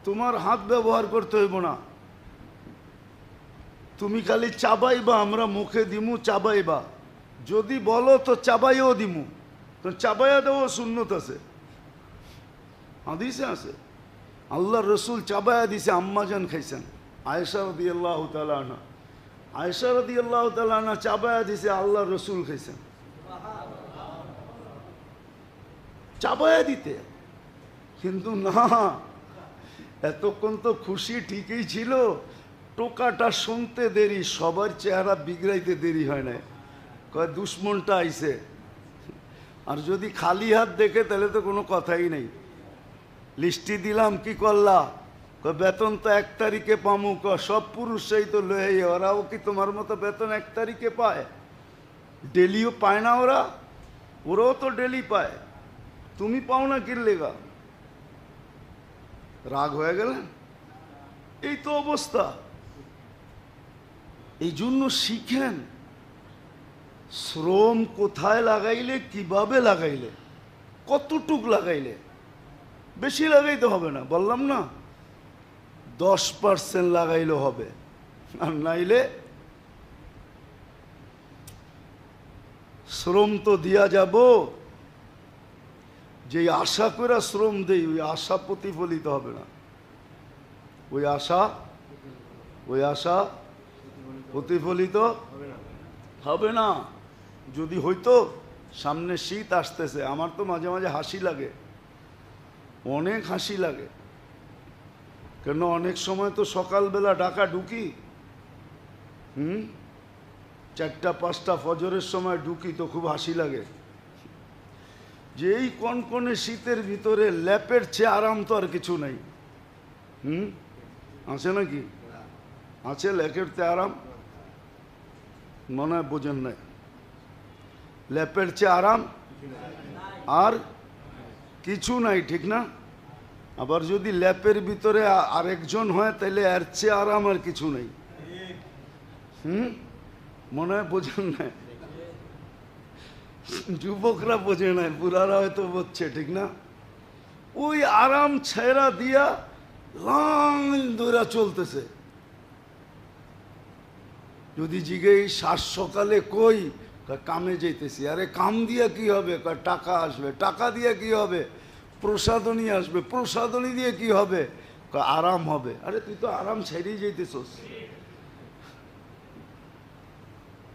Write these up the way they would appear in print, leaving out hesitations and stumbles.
তোমার হাত ব্যবহার করতে হইব না, তুমি খালি চাবাইবা, আমরা মুখে দিমু চাবাইবা, যদি বলো তো চাবাইও দিমু, তো চাবাইয়া দেওয়া সুন্নত আছে, হাদিসে আছে। আল্লাহ রসুল চাবাইয়া দিছে, আম্মাজান খাইছেন, আয়েশা রাদিয়াল্লাহু তাআলা আনহা, আয়েশা রাদিয়াল্লাহু তাআলা আনহা চাবাইয়া দিছে, আল্লাহ রসুল খাইছেন। চাবাইয়া দিতে, কিন্তু না, এতক্ষণ তো খুশি ঠিকই ছিল, টোকাটা শুনতে দেরি, সবার চেহারা বিগড়াইতে দেরি হয় না, কয় দুশ্মনটা আইছে। আর যদি খালি হাত দেখে তাহলে তো কোনো কথাই নেই। লিস্টি দিলাম, কি করলা, কয় বেতন তো 1 তারিখে পামু, সব পুরুষই তো লয়ে, ওরাও কি তোমার মতো বেতন 1 তারিখে পায়? ডেলিও পায় না ওরা, ওরাও তো ডেলি পায়, তুমি পাও না কি লেগা? রাগ হয়ে গেলেন? এই তো অবস্থা। এই জন্য শিখেন শ্রম কোথায় লাগাইলে, কিভাবে লাগাইলে, কতটুক লাগাইলে। বেশি লাগাইতে হবে না, বললাম না 10% লাগাইলে হবে, আর নাইলে শ্রম তো দিয়া যাব, যে আশা করে শ্রম দেই ওই আশা প্রতিফলিত হবে না, ওই আশা প্রতিফলিত হবে না। যদি হইতো, সামনে শীত আসতেছে, আমার তো মাঝে মাঝে হাসি লাগে, অনেক হাসি লাগে, কেন অনেক সময় তো সকালবেলা ঢাকা ঢুকি, 4টা-5টা ফজরের সময় ঢুকি, তো খুব হাসি লাগে যে এই কনকনে শীতের ভিতরে ল্যাপের চেয়ে আরাম তো আর কিছু নাই। আছে নাকি? আছে ল্যাপের চেয়ে আরাম? মনে হয় বোঝেন নাই, ল্যাপের চেয়ে আরাম আর কিছু নাই, ঠিক না? আবার যদি ল্যাপের ভিতরে আরেকজন হয় তাহলে এর চেয়ে আরাম আর কিছু নাই। মনে হয় বোঝেন নাই, যুবকরা বোঝে নাই, বুড়ারা হয়তো বুঝছে, ঠিক না? ওই আরাম ছেড়া দিয়া লাইন ধরে চলতেছে। যদি জিজ্ঞেস শ্বাস সকালে কই, কামে যাইতেছি। আরে কাম দিয়া কি হবে? টাকা আসবে। টাকা দিয়া কি হবে? প্রসাদনী আসবে। প্রসাদনী দিয়ে কি হবে? আরাম হবে। আরে তুই তো আরাম ছেড়েই যাইতেছস,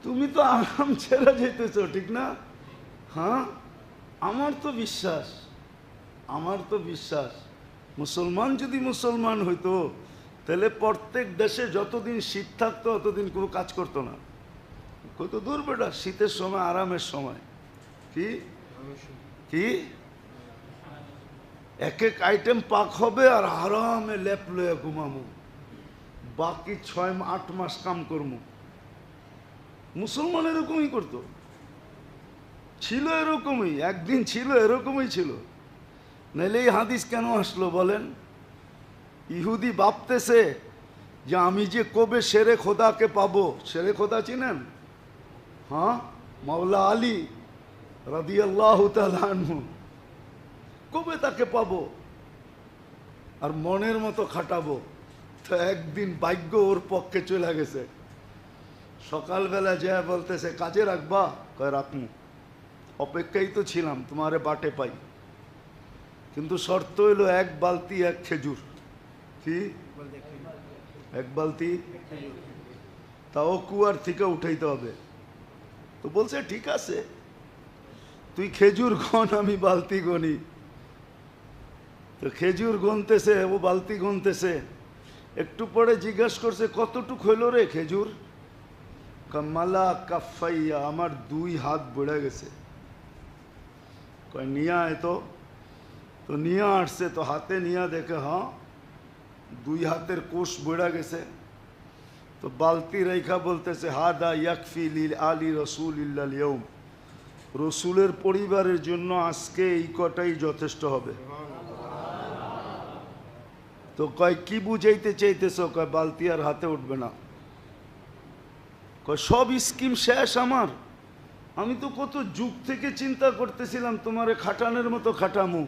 তুমি তো আরাম ছেড়ে যেতেছ, ঠিক না? হ্যাঁ, আমার তো বিশ্বাস মুসলমান যদি মুসলমান হইতো তাহলে প্রত্যেক দেশে যতদিন শীত থাকতো ততদিন কোনো কাজ করতো না। কত দূর বেটা, শীতের সময় আরামের সময় কি কি এক এক আইটেম পাক হবে আর আরামে লেপ লয়ে ঘুমামো, বাকি 6-8 মাস কাম করবো। মুসলমান এরকমই করতো, ছিল এরকমই, একদিন ছিল এরকমই ছিল, নাহলে এই হাদিস কেন আসলো বলেন? ইহুদি ভাবতেছে যে আমি যে কবে শেরে খোদাকে পাবো। শেরে খোদা চিনেন? হ্যাঁ, মাওলা আলী রাদিয়াল্লাহু তাআলা আনহু, কবে তাকে পাবো আর মনের মতো খাটাবো। তো একদিন ভাগ্য ওর পক্ষে চলে গেছে, সকালবেলা যা বলতেছে কাজে রাখবা, কয় রাখমু, অপেক্ষাই তো ছিলাম তোমারে বাটে পাই, কিন্তু শর্ত হইল 1 বালতি 1 খেজুর। কি 1 বালতি? তাও কুয়ার থেকে উঠাইতে হবে। তো বলছে ঠিক আছে, তুই খেজুর গন, আমি বালতি গনি। তো খেজুর গনতেছে, ও বালতি গনতেছে। একটু পরে জিজ্ঞাসা করছে কতটুক হইল রে খেজুর? কামালা কাফাইয়া, আমার 2 হাত বেড়ে গেছে। কয় নিয়ে আয় তো নিয়ে আসছে, তো হাতে নিয়ে দেখে হ্যাঁ 2 হাতের কোষ বেড়ে গেছে। তো বালতি রেখা বলতেছে হাদা ইয়াকফি লিল আলী রাসূলিল্লাহ ইয়াউম, রসুলের পরিবারের জন্য আজকে এই কটাই যথেষ্ট হবে। তো কয় কি বুঝাইতে চাইতেছ? কয় বালতি আর হাতে উঠবে না। কয় সব স্কিম শেষ আমার, আমি তো কত যুগ থেকে চিন্তা করতেছিলাম তোমারে খাটানোর মতো খাটামু,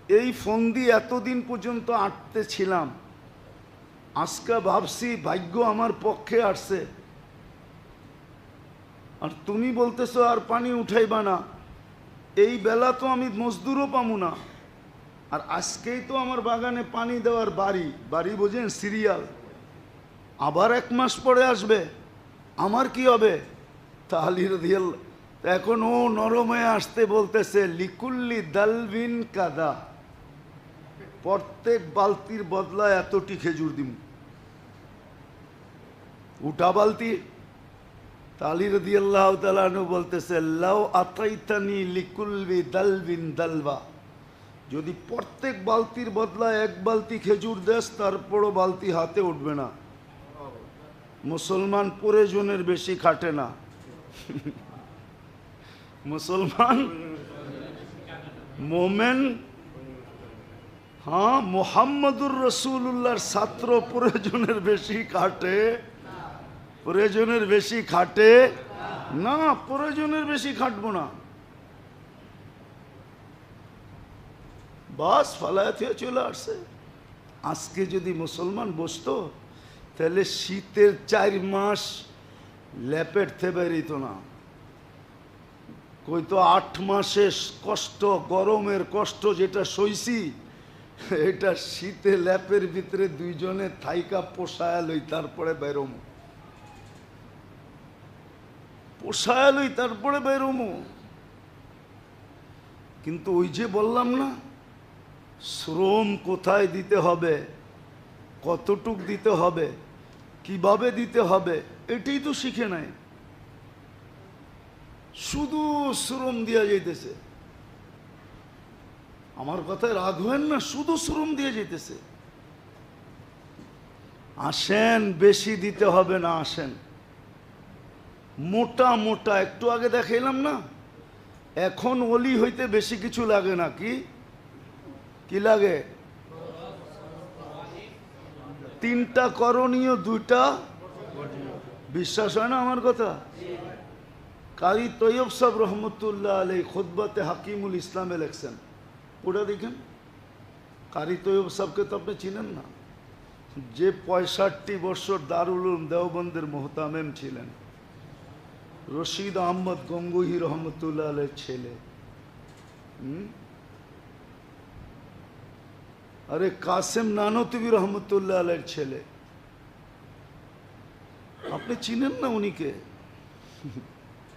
এই ফন্দি এতদিন পর্যন্ত আটতে ছিলাম, আজকে ভাবছি ভাগ্য আমার পক্ষে আসছে। আর তুমি বলতেছো আর পানি উঠাইবা না, এই বেলা তো আমি মজদুরও পামু না। আর আজকেই তো আমার বাগানে পানি দেওয়ার বাড়ি বোঝেন, সিরিয়াল, আবার 1 মাস পরে আসবে, আমার কি হবে? তাহলে এখন ও নরম হয়ে আসতে বলতেছে লিকুল্লি দালবিন কাদা, প্রত্যেক বালতির বদলায় এতটি খেজুর দিম। উঠা বালতি। তালি রাদিয়াল্লাহু তাআলা আনহু বলতেছে লাউ আতাইতানি লিকুল্লি দালবিন দালবা, যদি প্রত্যেক বালতির বদলায় 1 বালতি খেজুর দেস, তারপরও বালতি হাতে উঠবে না। মুসলমান প্রয়োজনের বেশি খাটে না। মুসলমান মোমেন, হ্যাঁ, মুহাম্মদুর রাসূলুল্লাহর ছাত্র প্রয়োজনের বেশি খাটে, প্রয়োজনের বেশি খাটে না, প্রয়োজনের বেশি খাটবো না। বাস ফালায়াত হয়ে চলে আসছে। আজকে যদি মুসলমান বসতো, তাহলে শীতের 4 মাস লেপেটতে বেরিত না। কই তো 8 মাসের কষ্ট, গরমের কষ্ট যেটা সইছি, এটা শীতে ল্যাপের ভিতরে 2 জনে থাইকা পোষায়ালই, তারপরে বেরোমো, পোষায়ালই তারপরে বেরোমো। কিন্তু ওই যে বললাম না, শ্রম কোথায় দিতে হবে, কতটুক দিতে হবে, কিভাবে দিতে হবে, এটাই তো শিখে নাই। শুধু শ্রম দিয়া যাইতেছে। আমার কথায় রাগ হবেন না, শুধু শ্রম দিয়ে যেতেছে। আসেন, বেশি দিতে হবে না, আসেন মোটা মোটা। একটু আগে দেখাইলাম না, এখন ওলি হইতে বেশি কিছু লাগে না। কি লাগে? 3টা করণীয়, 2টা বিশ্বাস হয় না আমার কথা? কারি তৈয়ব সাহেব রহমতুল্লাহ আলাইহি খুতবাতে হাকিমুল ইসলামে লেখছেন, ওটা দেখেন। কারি তৈয়ব সাহেবকে তো আপনি চিনেন না, যে 65 বছর দারুল উলুম দেওবন্দের মোহতামেম ছিলেন, রশিদ আহমদ গঙ্গুহি রহমতুল্লাহ আলাইহির ছেলে। আরে কাসেম নানতুবি রহমতুল্লাহ আলাইহির ছেলে। আপনি চিনেন না উনিকে?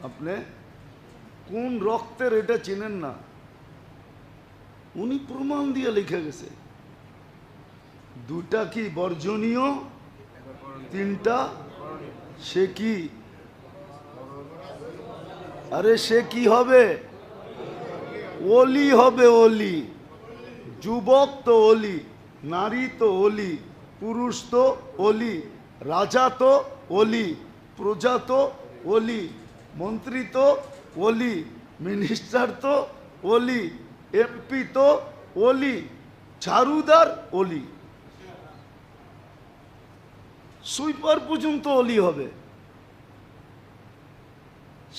আপনি কোন রক্তের এটা চিনেন না? উনি প্রমাণ দিয়ে লিখে গেছে। 2টা কি বর্জনীয়, 3টা সে কি? আরে সে কি হবে? ওলি হবে, ওলি। যুবক তো ওলি, নারী তো ওলি, পুরুষ তো ওলি, রাজা তো ওলি, প্রজা তো ওলি, মন্ত্রী তো ওলি, মিনিস্টার তো ওলি, এমপি তো ওলি, ঝাড়ুদার ওলি, সুইপার পর্যন্ত ওলি হবে।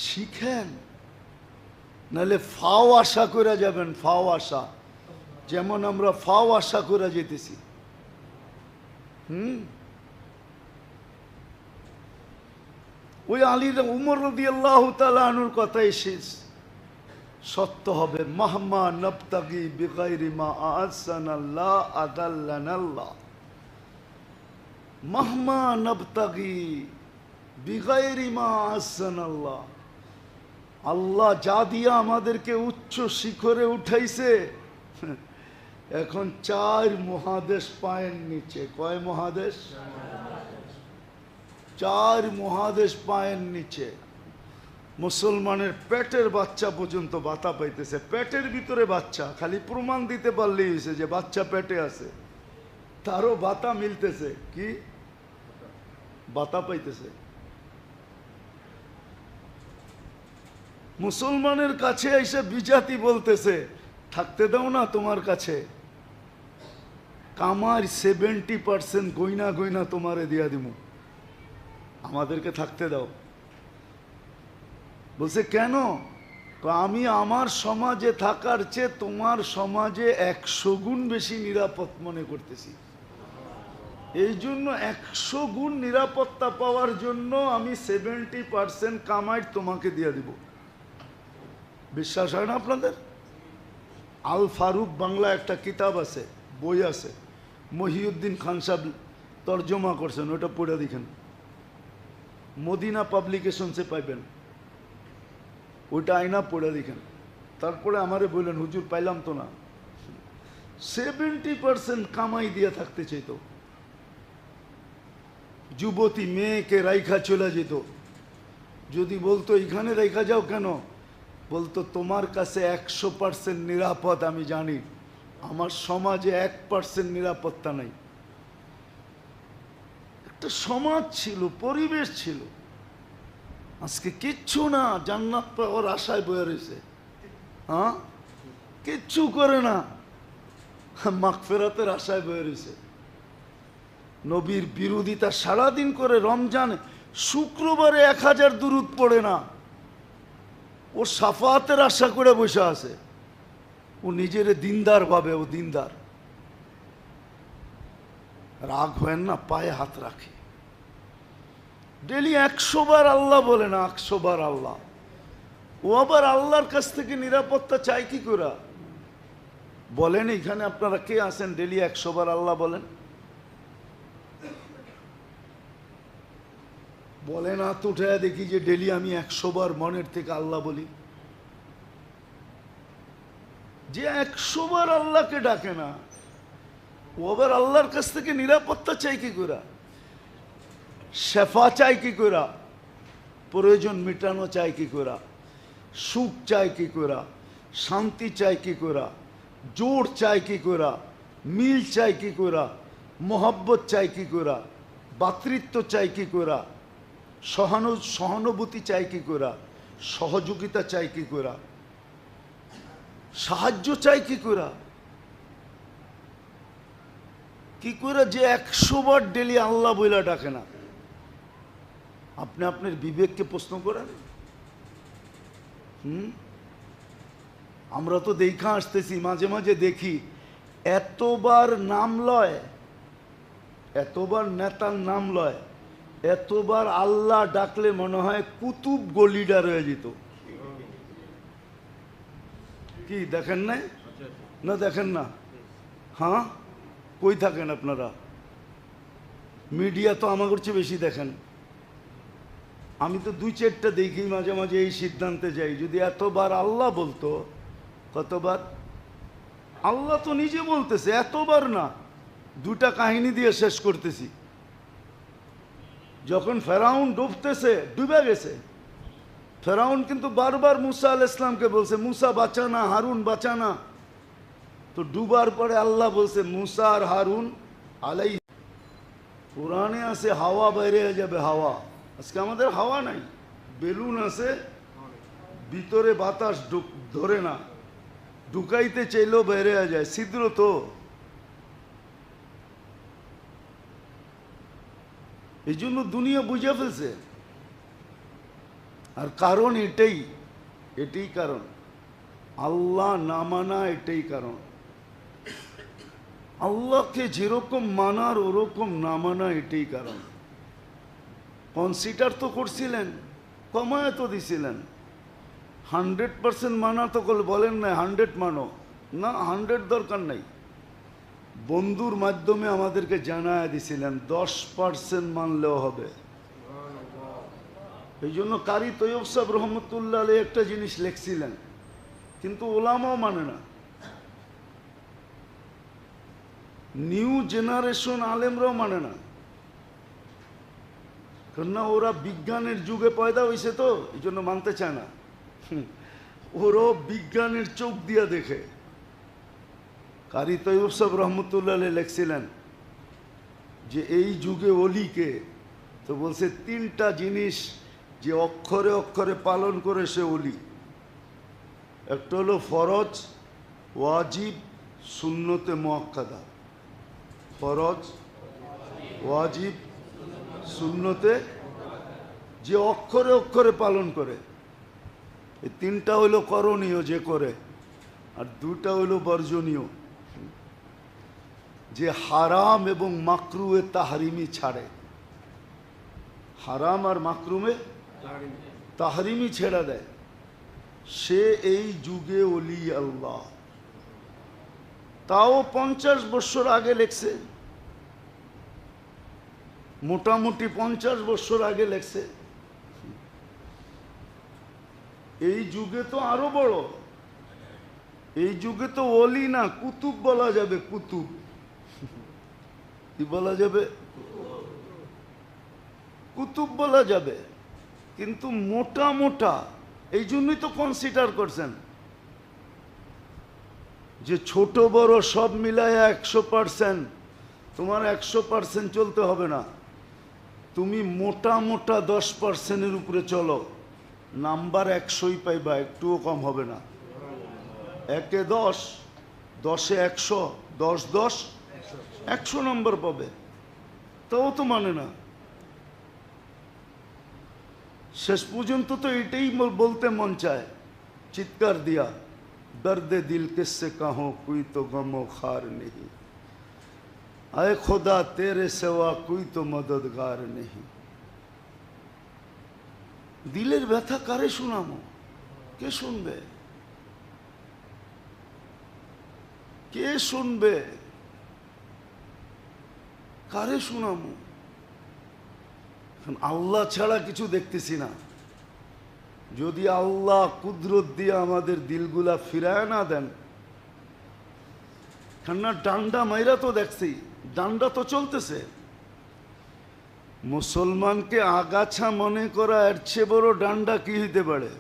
শিখেন, নাহলে ফাও আশা করে যাবেন। ফাও আশা, যেমন আমরা ফাও আশা করে যেতেছি। ওই আলী উমর রাদিয়াল্লাহু তাআলা আনহুর কথাই শেষ সত্য হবে। মাহমা নবতাগি বিগাইরি মা আহসানাল্লাহ আদাল্লানাল্লাহ। মাহমা নবতাগি বিগাইরি মা আহসানাল্লাহ। আল্লাহ যা দিয়া আমাদেরকে উচ্চ শিখরে উঠাইছে, এখন 4 মহাদেশ পায়ের নিচে। কয় মহাদেশ? 4 মহাদেশ পায়ের নিচে। মুসলমানের পেটের বাচ্চা পর্যন্ত বাতা পাইতেছে। পেটের ভিতরে বাচ্চা, খালি প্রমাণ দিতে পারলেই হয়েছে যে বাচ্চা পেটে আছে, তারও বাতা মিলতেছে। কি বাতা পাইতেছে? মুসলমানের কাছে এসে বিজাতি বলতেছে থাকতে দাও না তোমার কাছে, কামার 70% গইনা গইনা তোমারে দিয়া দিব, আমাদেরকে থাকতে দাও। বলছে কেন? আমি আমার সমাজে থাকার চেয়ে তোমার সমাজে 100 গুণ বেশি নিরাপদ মনে করতেছি। এই জন্য 100 গুণ নিরাপত্তা পাওয়ার জন্য আমি 70% কামাই তোমাকে দিয়ে দিব। বিশ্বাস হয় না আপনাদের? আল ফারুক বাংলা একটা কিতাব আছে, বই আছে, মহিউদ্দিন খান সাহেব তর্জমা করছেন, ওটা পড়ে দেখেন, মদিনা পাবলিকেশনসে পাইবেন, ওইটা আইনা পড়ে দেখেন। তারপরে আমারে বললেন হুজুর পাইলাম তো না। 70% কামাই দিয়ে থাকতে চাইতো। যুবতী মেয়েকে রাইখা চলে যেত, যদি বলতো এখানে রাইখা যাও কেন, বলতো তোমার কাছে 100% নিরাপদ আমি জানি, আমার সমাজে 1% নিরাপত্তা নাই। একটা সমাজ ছিল, পরিবেশ ছিল। আজকে কিচ্ছু না, জান্নাত পাওয়ার আশায় বয়ে রয়েছে। হ্যাঁ, কিচ্ছু করে না, মাগফিরাতের আশায় বয়ে রয়েছে। নবীর বিরোধিতা সারাদিন করে, রমজানে শুক্রবারে 1000 দুরূদ পড়ে না, ও সাফাতের আশা করে বসে আছে। ও নিজের দিনদার ভাবে, ও দিনদার। রাগ হয় না, পায়ে হাত রাখে, ডেলি 100 বার আল্লাহ বলে না, 100 বার আল্লাহ। ও আবার আল্লাহর কাছ থেকে নিরাপত্তা চাই কি করে? বলেন এখানে আপনারা কে আছেন ডেলি 100 বার আল্লাহ বলেন? বলেন হাত উঠে দেখি যে ডেলি আমি 100 বার মনের থেকে আল্লাহ বলি। যে 100 বার আল্লাহকে ডাকে না, ও আবার আল্লাহর কাছ থেকে নিরাপত্তা চাই কি করে? শেফা চাই কি করে? প্রয়োজন মিটানো চাই কি করে? সুখ চাই কি করে? শান্তি চাই কি করে? জোর চাই কি করে? মিল চাই কি করে? মোহব্বত চাই কি করে? ভাতৃত্ব চাই কি করে? সহানুভূতি চাই কি করে? সহযোগিতা চাই কি করে? সাহায্য চাই কি করে? কি করে যে 100 বার ডেলি আল্লাহ বইলা ডাকে না? আপনি আপনার বিবেককে প্রশ্ন করেন। আমরা তো দেখা আসতেছি, মাঝে মাঝে দেখি এতবার নাম লয়, এতবার নেতার নাম লয়, এতবার আল্লাহ ডাকলে মনে হয় কুতুব গলিডা রয়ে যেত। কি দেখেন নাই? না দেখেন না? হ্যাঁ, কই থাকেন আপনারা? মিডিয়া তো আমার চেয়ে বেশি দেখেন। আমি তো 2-4টা দেখি, মাঝে মাঝে এই সিদ্ধান্তে যাই, যদি এতবার আল্লাহ বলতো, কতবার? আল্লাহ তো নিজে বলতেছে, এতবার না। 2টা কাহিনী দিয়ে শেষ করতেছি। যখন ফেরাউন ডুবতেছে, ডুবে গেছে, ফেরাউন কিন্তু বারবার মুসা আলাইহিস সালামকে বলছে মুসা বাঁচানা, হারুন বাঁচানা। তো ডুবার পরে আল্লাহ বলছে মুসা আর হারুন আলাইহিস। কোরআনে আছে হাওয়া বাইরে হয়ে যাবে, হাওয়া। আজকে আমাদের হাওয়া নাই, বেলুন আছে, ভিতরে বাতাস ধরে না, ঢুকাইতে চাইলেও বাইরে হয়ে যায়, ছিদ্র তো। এই জন্য দুনিয়া বুঝে ফেলছে। আর কারণ এটাই কারণ, আল্লাহ না মানা, এটাই কারণ। আল্লাহকে যেরকম মানার ওরকম না মানা, এটাই কারণ। কনসিডার তো করছিলেন, কমায় তো দিছিলেন। 100% মানা তো বলেন না 100 মানো না, 100 দরকার নাই। বন্ধুর মাধ্যমে আমাদেরকে জানায় দিছিলেন 10% মানলেও হবে। এই জন্য কারি তৈয়ব সাহেব রহমতুল্লাহ আলাইহি একটা জিনিস লিখছিলেন, কিন্তু ওলামাও মানে না। নিউ জেনারেশন আলেমরাও মানে না, কেননা ওরা বিজ্ঞানের যুগে পয়দা হয়েছে, তো এই জন্য মানতে চায় না। ওরাও বিজ্ঞানের চোখ দিয়া দেখে। কারি তৈয়ব সাহেব রহমতুল্লাহ আলাইহি লিখছিলেন যে এই যুগে অলিকে, তো বলছে 3টা জিনিস যে অক্ষরে অক্ষরে পালন করে সে অলি। একটা হলো ফরজ, ওয়াজিব, সুন্নতে মুআক্কাদা। ফরজ, ওয়াজিব, সুন্নতে, যে অক্ষরে অক্ষরে পালন করে। এই তিনটা হইল করণীয় যে করে, আর দুটা হইল বর্জনীয়, যে হারাম এবং মাকরুয়ে তাহরিমি ছাড়ে। হারাম আর মাকরুমে তাহরিমি ছেড়ে দেয়, সে এই যুগে ওলি আল্লাহ। তাও 50 বছর আগে লেখছে, মোটামুটি 50 বছর আগে লেখছে। এই যুগে তো আরো বড়, এই যুগে তো ওলি না কুতুব বলা যাবে, কুতুব। কি বলা যাবে? কুতুব বলা যাবে। কিন্তু মোটা মোটা, এই জন্যই তো কনসিডার করছেন যে ছোট বড় সব মিলায় 100%, তোমার 100% চলতে হবে না, তুমি মোটা মোটা 10%-এর উপরে চলো, নাম্বার 100ই পাইবা, একটুও কম হবে না। 1-এ 10, 10-এ 100, 10-10 100 নম্বর পাবে। তাও তো মানে না। শেষ পর্যন্ত তো এটাই বলতে মন চায় চিৎকার দিয়া, দর্দে দিল কিসসে কাহো কোই তো গমো খার নেই, আয়ে খোদা তেরে সেওয়া কোই তো মদদগার নেই। দিলের ব্যথা কারে শোনামো? কে শুনবে? কে শুনবে? কারে শোনামো? আল্লাহ ছাড়া কিছু দেখতেছি না। যদি আল্লাহ কুদরত দিয়ে আমাদের দিলগুলা ফিরায় না দেন, কেননা ডান্ডা মাইরা তো দেখছি, ডান্ডা তো চলতেছে। মুসলমানকে আগাছা মনে করা এর চেয়ে বড় ডান্ডা কি হইতে পারে?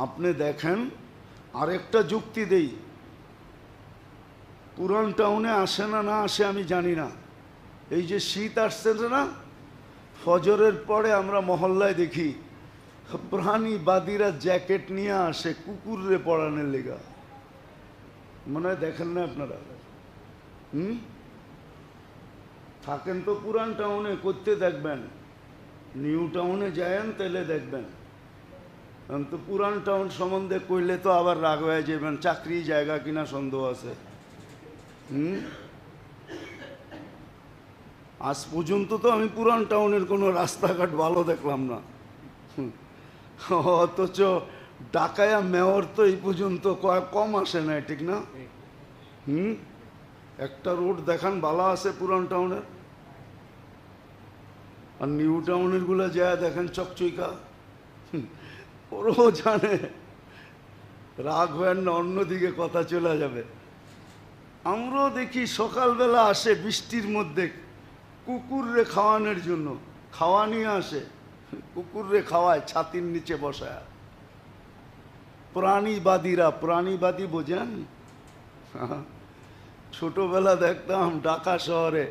আপনি দেখেন, আরেকটা যুক্তি দেই, পুরান টাউনে আসে না না আসে আমি জানি না, এই যে শীত আসছে না, ফজরের পরে আমরা মহল্লায় দেখি প্রাণীবাদীরা জ্যাকেট নিয়ে আসে কুকুরে পড়ানোর লেগা। মনে হয় দেখেন না আপনারা? থাকেন তো পুরান টাউনে, করতে দেখবেন। নিউ টাউনে যায়েন তাহলে দেখবেন। তো পুরান টাউন সম্বন্ধে কইলে তো আবার রাগ হয়ে যাবেন, চাকরি জায়গা কিনা সন্দেহ আছে। আজ পর্যন্ত তো আমি পুরান টাউনের কোনো রাস্তাঘাট ভালো দেখলাম না, অথচ ডাকায়া মেয়র তো এই পর্যন্ত কম আসে না, ঠিক না? একটা রোড দেখান ভালো আছে পুরান টাউনের, আর নিউ টাউনের গুলা যায় দেখেন চকচইকা। ওরও জানে রাগ হবেন না, অন্যদিকে কথা চলে যাবে। আমরাও দেখি সকালবেলা আসে বৃষ্টির মধ্যে কুকুররে খাওয়ানোর জন্য, খাওয়া নিয়ে আসে, কুকুররে খাওয়ায় ছাতির নিচে বসায়। প্রাণীবাদীরা, প্রাণীবাদী বোঝেন? ছোটবেলা দেখতাম ঢাকা শহরে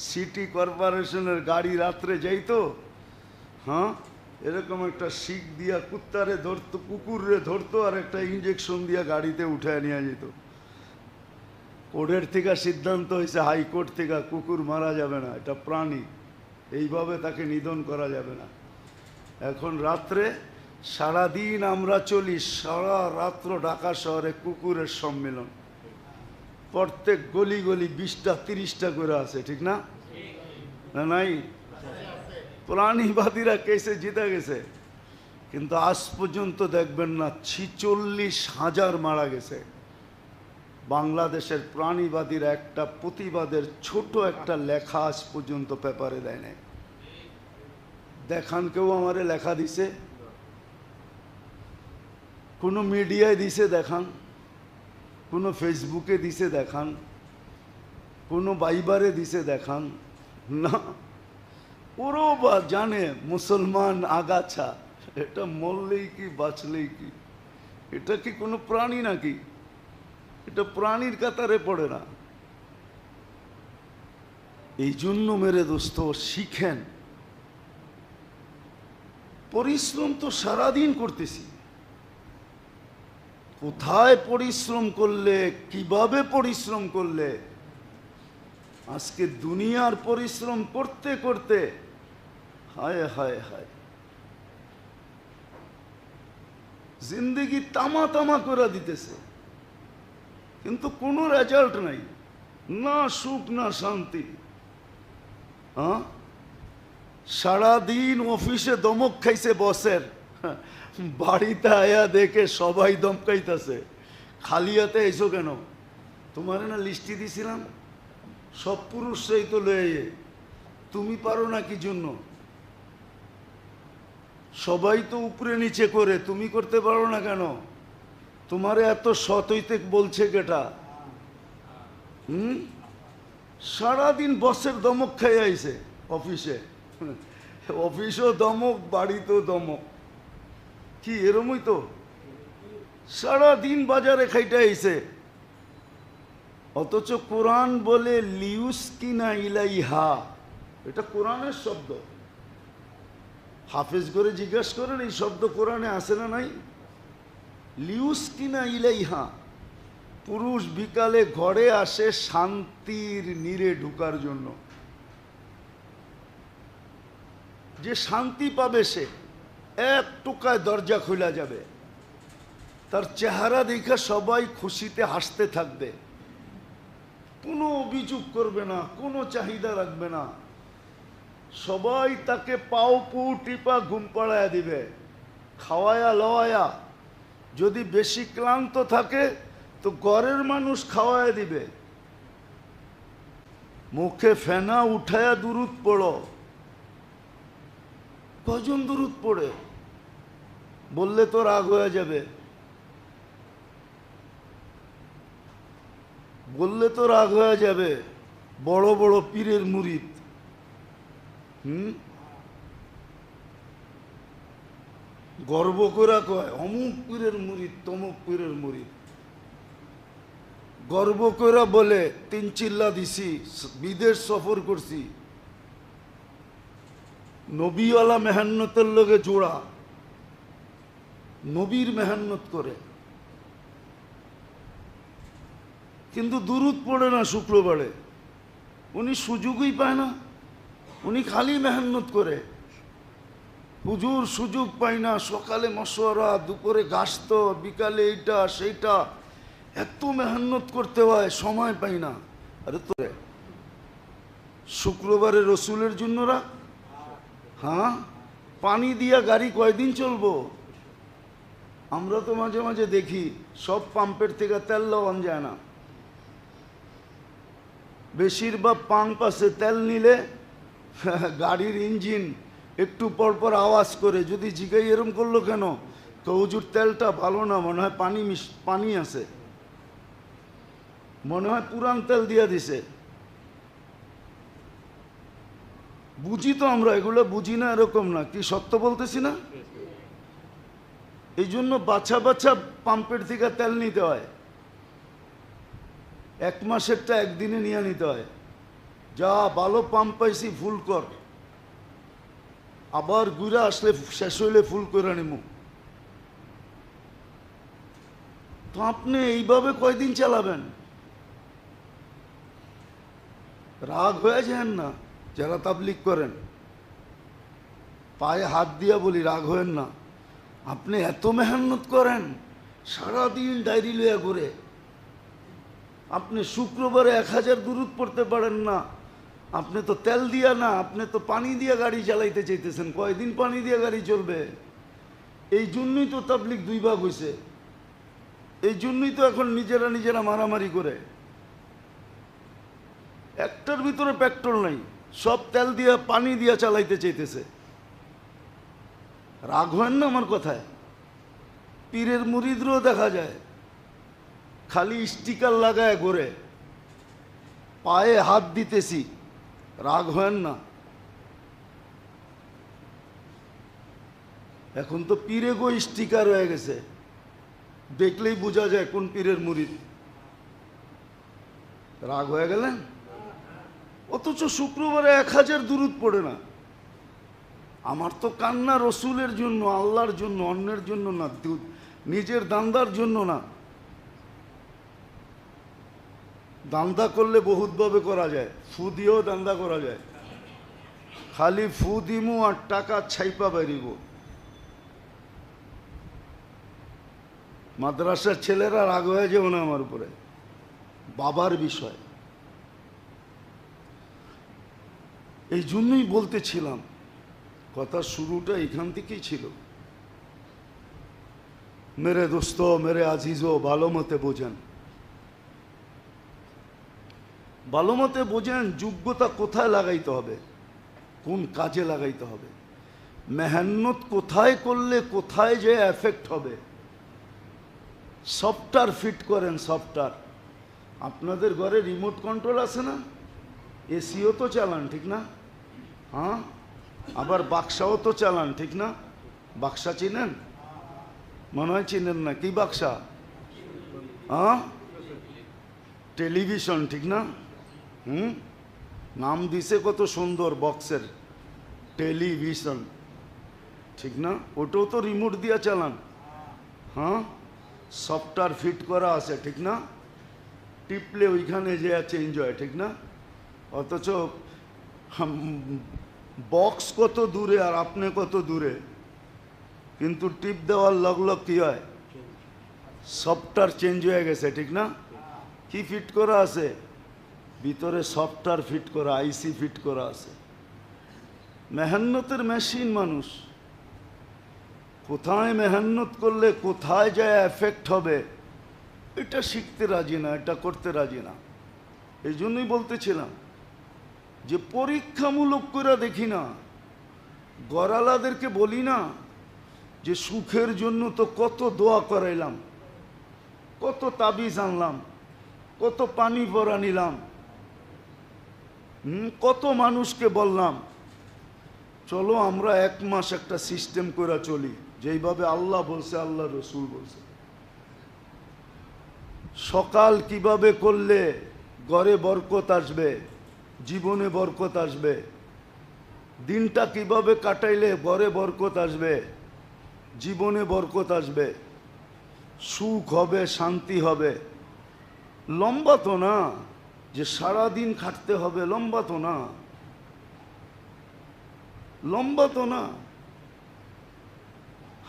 সিটি কর্পোরেশনের গাড়ি রাত্রে যাইতো, হ্যাঁ, এরকম একটা শিক দিয়া কুত্তারে ধরতো, কুকুররে ধরতো, আর একটা ইঞ্জেকশন দিয়া গাড়িতে উঠায় নিয়ে যেত। কোর্টের থেকে সিদ্ধান্ত হয়েছে, হাইকোর্ট থেকে, কুকুর মারা যাবে না, এটা প্রাণী, এইভাবে তাকে নিধন করা যাবে না। এখন রাত্রে সারাদিন আমরা চলি, সারা রাত্র ঢাকা শহরে কুকুরের সম্মেলন, প্রত্যেক গলি গলি 20টা 30টা করে আছে, ঠিক না? নাই? প্রাণীবাদীরা কেসে জিতে গেছে, কিন্তু আজ পর্যন্ত দেখবেন না 46,000 মারা গেছে। বাংলাদেশের প্রাণীবাদীরা একটা প্রতিবাদের ছোট একটা লেখা আজ পর্যন্ত পেপারে দেয় নাই। দেখান কেউ আমারে লেখা দিছে? কোনো মিডিয়ায় দিছে দেখান? কোনো ফেসবুকে দিছে দেখান? কোনো বাইবারে দিছে দেখান? না। ওরও বা জানে মুসলমান আগাছা, এটা মরলেই কি বাঁচলেই কি, এটা কি কোনো প্রাণী নাকি? এটা প্রাণীর কাতারে পড়ে না। এই জন্য মেরে দোস্ত শিখেন, পরিশ্রম তো সারাদিন করতেছি, কোথায় পরিশ্রম করলে, কিভাবে পরিশ্রম করলে, আজকে দুনিয়ার পরিশ্রম করতে করতে হায় হায় হায়, জিন্দেগি তামা তামা করে দিতেছে, কিন্তু কোনো রেজাল্ট নাই, না সুখ না শান্তি। হ্যাঁ, সারাদিন অফিসে দমক খাইছে বসের, বাড়িতে আয়া দেখে সবাই দমকাইতেছে। খালি হাতে এসো কেন? তোমার না লিস্টি দিছিলাম, সব পুরুষরাই তো লয়ে, তুমি পারো না কি জন্য? সবাই তো উপরে নিচে করে, তুমি করতে পারো না কেন? তোমারে এত সৎ হইতে বলছে কেটা? সারাদিন বসের দমক খাই আইছে অফিসে, অফিসও দমক, বাড়িতেও দমক। কি এরমই তো সারাদিন বাজারে খাইতে আইছে। অথচ কোরআন বলে লিউসকিনা ইলাইহা, এটা কোরআনের শব্দ। হাফেজ করে জিজ্ঞাসা করেন এই শব্দ কোরআনে আছে না নাই? লিউসকিনা ইলাইহা, পুরুষ বিকালে ঘরে আসে শান্তির নীড়ে ঢুকার জন্য। যে শান্তি পাবে সে এক টোকায় দরজা খোলা যাবে, তার চেহারা দেখে সবাই খুশিতে হাসতে থাকবে, কোনো অভিযোগ করবে না, কোনো চাহিদা রাখবে না, সবাই তাকে পাও পু টিপা ঘুম পাড়ায়া দিবে, খাওয়ায়া লওয়ায়া। যদি বেশি ক্লান্ত থাকে তো ঘরের মানুষ খাওয়ায়া দিবে। মুখে ফেনা উঠায়া দুরুদ পড়ো। কজন দুরুদ পড়ে? বললে তো রাগ হয়ে যাবে, বললে তো রাগ হয়ে যাবে। বড় বড় পীরের মুরিদ, গর্ব করে কয় অমুক পীরের মুরিদ, তমুক পীরের মুরিদ। গর্ব করে বলে 3 চিল্লা দিছি, বিদেশ সফর করছি, নবীওয়ালা মেহান্নতের লগে জোড়া, নবীর মেহান্নত করে, কিন্তু দুরুদ পড়ে না শুক্রবারে। উনি সুযোগই পায় না, উনি খালি মেহান্নত করে। হুজুর সুযোগ পাই না, সকালে মশওয়ারা, দুপুরে গাছত, বিকালে এইটা সেইটা, এত মেহান্নত করতে হয়, সময় পাই না। আরে তো শুক্রবারে রসুলের জন্য রাখ। হ্যাঁ, পানি দিয়া গাড়ি কয়দিন চলবো? আমরা তো মাঝে মাঝে দেখি সব পাম্পের থেকে তেল লওয়ান যায় না। বেশিরভাগ পাম্প আছে, তেল নিলে গাড়ির ইঞ্জিন একটু পর পর আওয়াজ করে। যদি জিগাই এরম করলো কেন, তো হুজুর তেলটা ভালো না, মনে হয় পানি আছে, মনে হয় পুরান তেল দিয়া দিছে। বুঝি তো আমরা, এগুলো বুঝি না এরকম না, কি সত্য বলতেছি না? এই জন্য বাছা বাছা পাম্পের থেকে তেল নিতে হয়, 1 মাসেরটা একদিনে নিয়ে নিতে হয়। যা ভালো পাম্প পাইছি ফুল কর, আবার ঘুরে আসলে শেষ হইলে ফুল করে নিমু। তো আপনি এইভাবে কয়দিন চালাবেন? রাগ হয়ে যান না যারা তাবলিগ করেন, পায়ে হাত দিয়া বলি রাগ হয়েন না। আপনি এত মেহনত করেন, সারাদিন ডায়েরি লইয়া ঘুরে, আপনি শুক্রবারে 1000 দুরুদ পড়তে পারেন না। আপনি তো তেল দিয়া না, আপনি তো পানি দিয়া গাড়ি চালাইতে চাইতেছেন। কয়দিন পানি দিয়া গাড়ি চলবে? এই জন্যই তো তাবলিগ 2 ভাগ হয়েছে, এই জন্যই তো এখন নিজেরা নিজেরা মারামারি করে। একটার ভিতরে পেট্রোল নাই, সব তেল দিয়া পানি দিয়া চালাইতে চাইতেছে। রাগ হয় না আমার কথায়? পীরের মুরিদরাও দেখা যায় খালি স্টিকার লাগায় ঘোরে, পায়ে হাত দিতেছি, রাগ হয় না? এখন তো পীরে গো স্টিকার হয়ে গেছে, দেখলেই বোঝা যায় কোন পীরের মুরিদ। রাগ হয়ে গেলেন? অথচ শুক্রবারে 1000 দুরুদ পড়ে না। আমার তো কান্না রসুলের জন্য, আল্লাহর জন্য, অন্যের জন্য না, নিজের দান্দার জন্য না। দান্দা করলে বহুতভাবে করা যায়, ফু দিয়েও দান্দা করা যায়। খালি ফু দিমু আর টাকা ছাইপা বেরিব। মাদ্রাসার ছেলেরা রাগ হয়ে যাবে না আমার উপরে, বাবার বিষয়। এই জন্যই বলতেছিলাম, কথা শুরুটা এখান থেকেই ছিল। মেরে দোস্ত, মেরে আজিজো, ভালো মতে বোঝেন, ভালো মতে বোঝেন যোগ্যতা কোথায় লাগাইতে হবে, কোন কাজে লাগাইতে হবে, মেহনত কোথায় করলে কোথায় যে এফেক্ট হবে। সফটওয়্যার ফিট করেন, সফটওয়্যার। আপনাদের ঘরে রিমোট কন্ট্রোল আছে না? এসিও তো চালান, ঠিক না? হ্যাঁ, আবার বাক্সাও তো চালান, ঠিক না? বাক্সা চিনেন? মনে হয় চিনেন না। কি বাক্সা? হ্যাঁ, টেলিভিশন, ঠিক না? নাম দিছে কত সুন্দর বক্সের, টেলিভিশন, ঠিক না? ওটাও তো রিমোট দিয়ে চালান। হ্যাঁ, সফটওয়্যার ফিট করা আছে, ঠিক না? টিপলে ওইখানে যে চেঞ্জ হয়, ঠিক না? অথচ বক্স কত দূরে আর আপনি কত দূরে, কিন্তু টিপ দেওয়ার লগ লগ কি হয়, সফটওয়্যার চেঞ্জ হয়ে গেছে, ঠিক না? কি ফিট করা আছে ভিতরে? সফটওয়্যার ফিট করা, আইসি ফিট করা আছে। মেহনতের মেশিন মানুষ। কোথায় মেহনত করলে কোথায় যায় এফেক্ট হবে, এটা শিখতে রাজি না, এটা করতে রাজি না। এই জন্যই বলতেছিলাম যে পরীক্ষামূলক করে দেখি না। গড়ালাদেরকে বলি না যে সুখের জন্য তো কত দোয়া করাইলাম, কত তাবিজ আনলাম, কত পানি ভরা নিলাম, কত মানুষকে বললাম চলো আমরা 1 মাস একটা সিস্টেম করে চলি, যেইভাবে আল্লাহ বলছে, আল্লাহ রসুল বলছে। সকাল কিভাবে করলে ঘরে বরকত আসবে, জীবনে বরকত আসবে, দিনটা কিভাবে কাটাইলে ঘরে বরকত আসবে, জীবনে বরকত আসবে, সুখ হবে, শান্তি হবে। লম্বা তো না যে সারা দিন খাটতে হবে, লম্বা তো না, লম্বা তো না।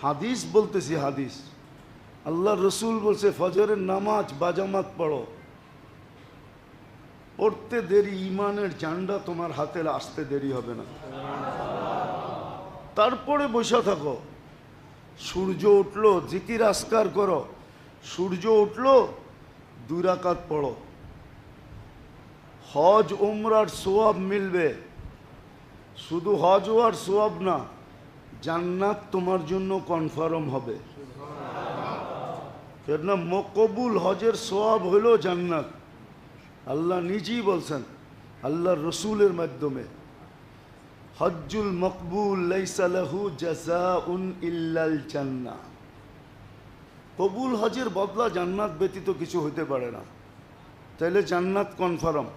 হাদিস বলতেছি, হাদিস। আল্লাহ রসুল বলছে ফজরের নামাজ বাজামাত পড়ো, পড়তে দেরি, ইমানের ঝান্ডা তোমার হাতে আসতে দেরি হবে না। তারপরে বসে থাকো, সূর্য উঠলো জিকির আসকার করো, সূর্য উঠলো 2 রাকাত পড়ো। হজ উমরার সোয়াব মিলবে, শুধু হজ আর সোয়াব না, জান্নাত তোমার জন্য কনফার্ম হবে। এর নাম মকবুল হজের সোয়াব হইল জান্নাত। আল্লাহ নিজেই বলছেন, আল্লাহ রসুলের মাধ্যমে, হজ্জুল মকবুল লাইসা লাহু জাযাউন ইল্লাল জান্নাহ। কবুল হজের বদলা জান্নাত ব্যতীত কিছু হইতে পারে না। তাইলে জান্নাত কনফার্ম।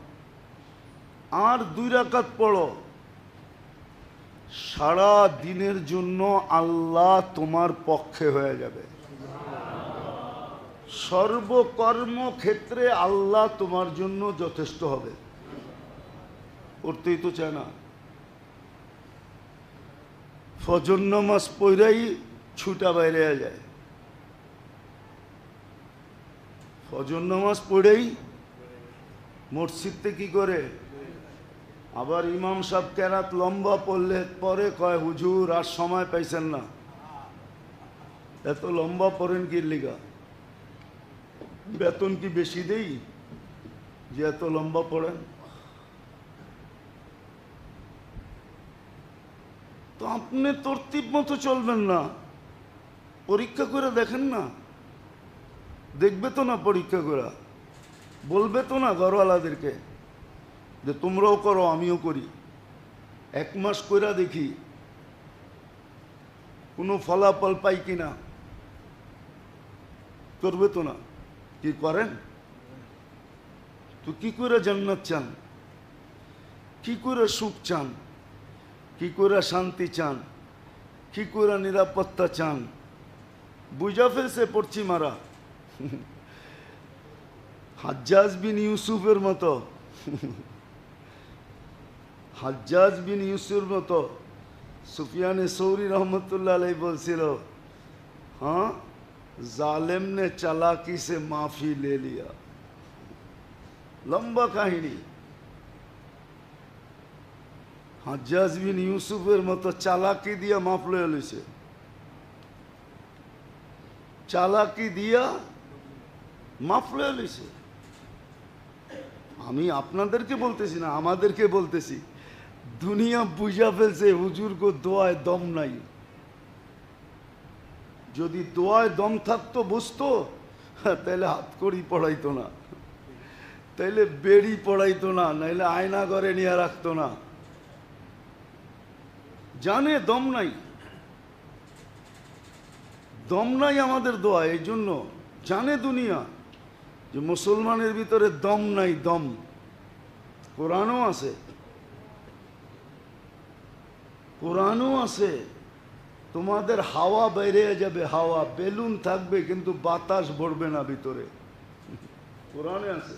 আর 2 রাকাত পড়ো, সারা দিনের জন্য আল্লাহ তোমার পক্ষে হয়ে যাবে। সর্বকর্ম ক্ষেত্রে আল্লাহ তোমার জন্য যথেষ্ট হবে। করতেই তো চায় না। ফজর নামাজ পড়াই ছুটা বাইরে যায়, ফজর নামাজ পড়েই মসজিদে কি করে, আবার ইমাম সাহেব কেরাত লম্বা পড়লে পরে কয় হুজুর আর সময় পাইছেন না, এত লম্বা পড়েন কি লিগা? বেতন কি বেশি দেই যে এত লম্বা পড়েন? তো আপনি তরতিব মতো চলবেন না, পরীক্ষা করে দেখেন না। দেখবে তো না পরীক্ষা করে, বলবে তো না ঘরওয়ালাদেরকে যে তোমরাও করো আমিও করি, 1 মাস কইরা দেখি কোনো ফলাফল পাই কিনা। করবে তো না? কি করেন? তো কি করে জান্নাত চান, কি করে সুখ চান, কি করে শান্তি চান, কি করে নিরাপত্তা চান? বুঝা ফেলছে পড়ছি মারা। হাজ্জাজ বিন ইউসুফের মতো, হাজ্জাজ বিন ইউসুফের মতো সুফিয়ানে সৌরি রহমতুল্লাহ আলাইহি বলছিল, হ্যাঁ जालिम ने चालाकी से माफी ले लिया। लंबा কাহিনী। হাজ্জাজ বিন ইউসুফের মতো চালাকি দিয়া মাফ লয়ে লইছে, চালাকি দিয়া মাফ লয়ে লইছে। আমি আপনাদেরকে বলতেছি না, আমাদেরকে বলতেছি। দুনিয়া বুঝা ফেলছে হুজুর কো দোয়ায় দম নাই। যদি দোয়ায় দম থাকতো বুঝতো, তাহলে হাত কড়ি পড়াইতো না, তাইলে বেড়ি পড়াইতো না, নাইলে আয়না ঘরে নিয়ে রাখতো না। জানে দম নাই, দম নাই আমাদের দোয়া। এই জন্য জানে দুনিয়া যে মুসলমানের ভিতরে দম নাই। দম কোরআনও আছে, কোরআনও আছে। তোমাদের হাওয়া বাইরে যাবে, হাওয়া বেলুন থাকবে কিন্তু বাতাস ভরবে না ভিতরে, কোরআনে আছে।